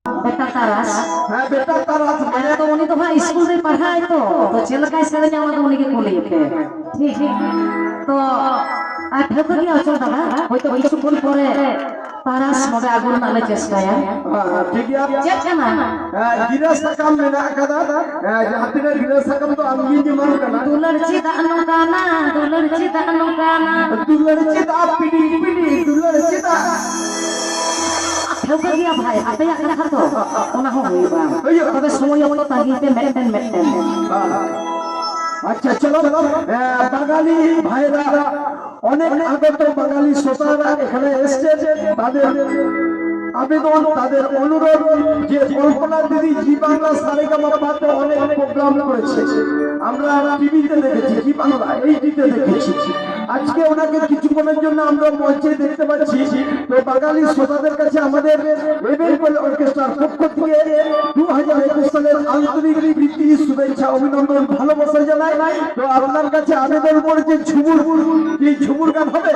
बेटा तारास हाँ बेटा तारास मैं तो उन्हीं तो भाई स्कूल में पढ़ा है तो चल कैसे नहीं आना तो उन्हीं के कोले पे ठीक है तो फिर तो क्या चल दादा कोई तो কিছু কোন পরে तारास मोड़े आगुन नाले चेष्टा है हाँ ठीक है चेक करना गिरा सकम में ना कदा जाती ने गिरा सकम तो आमगी जी मान करना दुलर चिता अनुगाना दुलर चिता पीड़ी पीड़ी दुलर चिता ठोकर गया भाई आते या रखा तो ओना हो गई बा तबे समय तो तागीते मेंटेन अच्छा चलो বাঙালি ভাইরা অনেক আগত বাঙালি শ্রোতারা এখানে এসেছে তাদের আবেদন তাদের অনুরোধ যে কল্পনা দিদি জি বাংলা সারেগামাপাতে অনেক প্রোগ্রাম করেছে আমরা টিভিতে দেখেছি জি বাংলা এইটিতে দেখেছি আজকে ওনাকে কিছুক্ষণের জন্য আমরা মঞ্চে দেখতে পাচ্ছি তো বাঙালি শ্রোতাদের কাছে আমাদের এভেন্ট অর্কেস্ট্রার পক্ষ থেকে 2021 সালের আন্তরিক প্রীতি শুভেচ্ছা অভিনন্দন ভালোবাসা জানাই তো আপনার কাছে আবেদন করেছে ঝুমুর গান হবে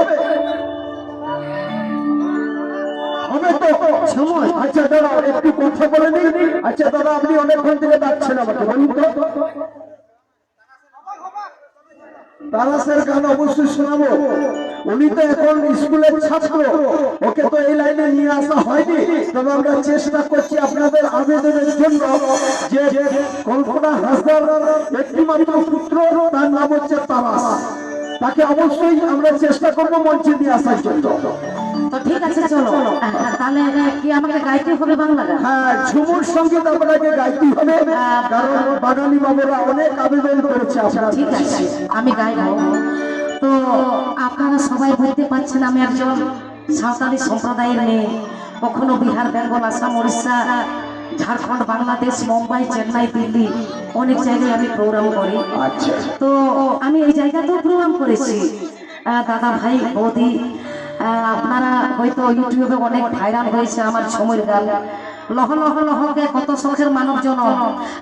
तो সময় আচ্ছা দাদা একটু কথা বলে নিন আচ্ছা দাদা আপনি অনেকক্ষণ থেকে ডাকছেন আমাকে বলুন তো তারাসের গান অবশ্যই শোনাবো উনি তো এখন স্কুলের ছাত্র ওকে তো এই লাইনে নিয়ে আসা হয়নি তবে আমরা চেষ্টা করছি আপনাদের আবেদনের জন্য যে কল্পনা হাসদার একটি মাত্র পুত্র তার নাম হচ্ছে তারাস তাকে অবশ্যই আমরা চেষ্টা করব মঞ্চে নিয়ে আসার জন্য তো ঠিক আছে চলো তাহলে কি আমাকে গাইতে হবে বাংলা গান হ্যাঁ ঝুমুর সঙ্গীত আপনাকে গাইতে হবে কারণ বাঙালি বাবুরা অনেক আবেদন করেছে আপনারা ঠিক আছে আমি গাইবো তো আপনারা সবাই বুঝতে পারছেন আমি একজন সাঁওতালি সম্প্রদায়ের মেয়ে কখনো বিহার বেঙ্গল আসাম উড়িষ্যা ঝাড়খণ্ড বাংলাদেশ মুম্বাই চেন্নাই দিল্লি অনেক জায়গায় আমি প্রোগ্রাম করি আচ্ছা তো আমি এই জায়গাতেও প্রোগ্রাম করেছি দাদা ভাই বৌদি আপনারা হয়তো ইউটিউবে অনেক ভাইরাল হয়েছে আমার সময়ের গান লহ লহ লহকে কত শখের মানব জন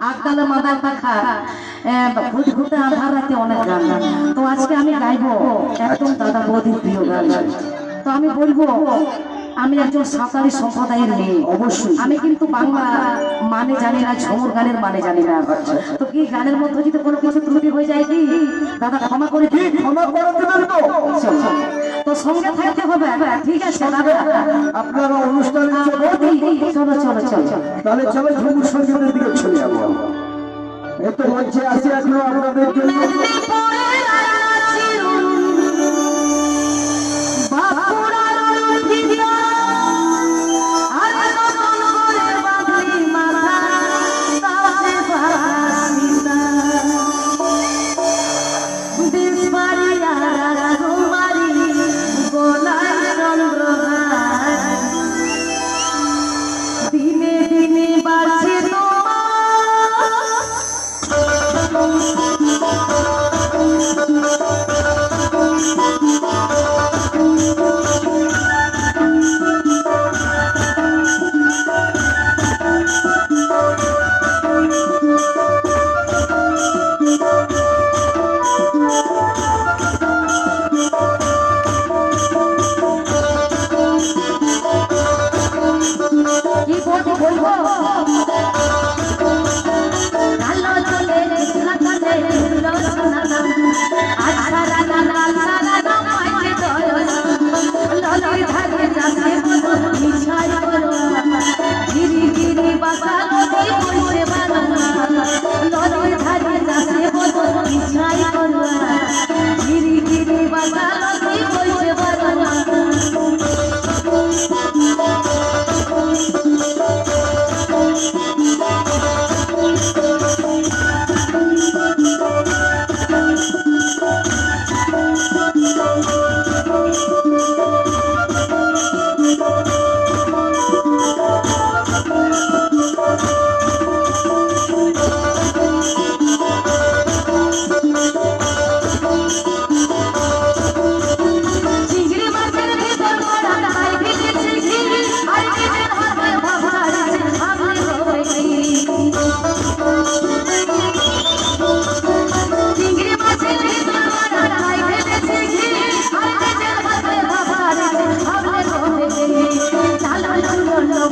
আকালে মাদার পাখা ঘুরতে ঘুরতে আধার রাতে অনেক গান তো আজকে আমি গাইবো একদম দাদা বৌদির প্রিয় গান তো আমি বলবো আমি একজন সাঁওতালি সম্প্রদায়ের মেয়ে অবশ্যই আমি কিন্তু বাংলা মানে জানি না ঝুমুর গানের মানে জানি না তো কি গানের মধ্যে যদি কোনো কিছু ত্রুটি হয়ে যায় কি দাদা ক্ষমা করে দেবেন তো তো সঙ্গে থাকতে হবে ঠিক আছে দাদা আপনারা অনুষ্ঠানে চলো চলো চলো তাহলে চলো ঝুমুর সঙ্গীতের দিকে চলে যাবো এই তো মঞ্চে আসে এখনো আপনাদের জন্য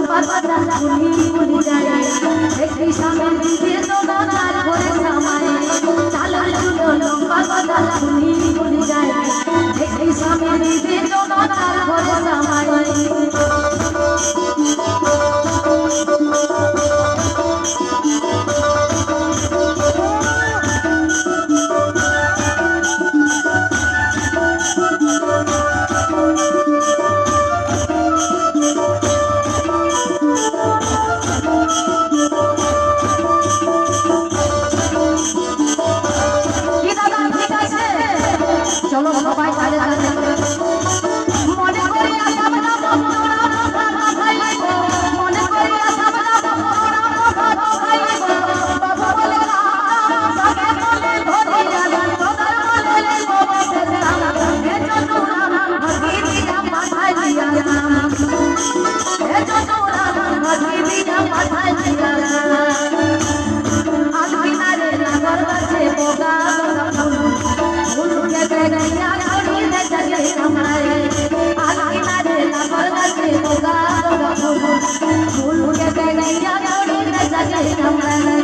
Papa, দেখি সামনে দিকে জোনার করে সামায় চালাল চুলো লম্বা কথা শুনি ভুলে যায় দেখি সামনে দিকে জোনার করে সামায় চলো সবাই তালে তালে মনে করি আসাম না বন্ধুরা খাইব মনে করি আসাম না বন্ধুরা খাইব বাবু বলে না সবে বলে ধরিয়া গান তোদের বলে বাবা বেদাম হে জতুরা ভগি দিয়া মাথায় দিয়া হে জতুরা ভগি দিয়া মাথায় দিয়া আজ কিনারে নগর বাজে বোগা ফুল के गैया छोड़ी दे जगे हमारे आज किनारे नगर बाजे বোগা फूल के गैया छोड़ी दे जगे हमारे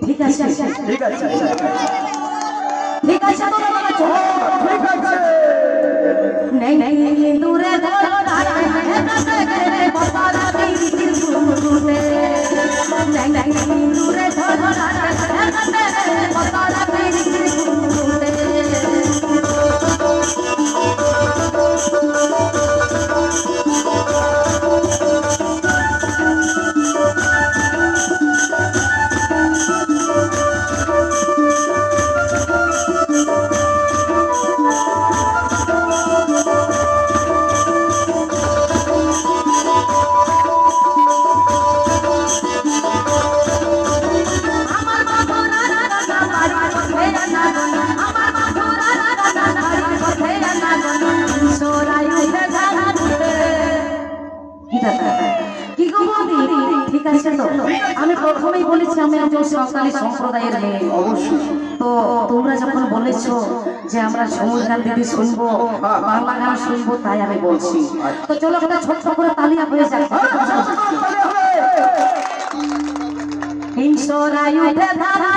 ঠিক আছে ঠিক আছে ঠিক আছে তো বাবা চলো ঠিক আছে नहीं नहीं दूरे धरो राधे करे बतारा तेरी सुनते नहीं नहीं दूरे धरो राधे करे बतारा तेरी सुनते আমি প্রথমেই বলেছি আমি একজন সাঁওতালি সম্প্রদায়ের মেয়ে অবশ্যই তো তোমরা যখন বলেছো যে আমরা সময় গান দিদি শুনবো বাংলা গান শুনবো তাই আমি বলছি তো চলো একটা ছোট্ট করে তালিয়া হয়ে যাক হিংসরায় উঠে ধারা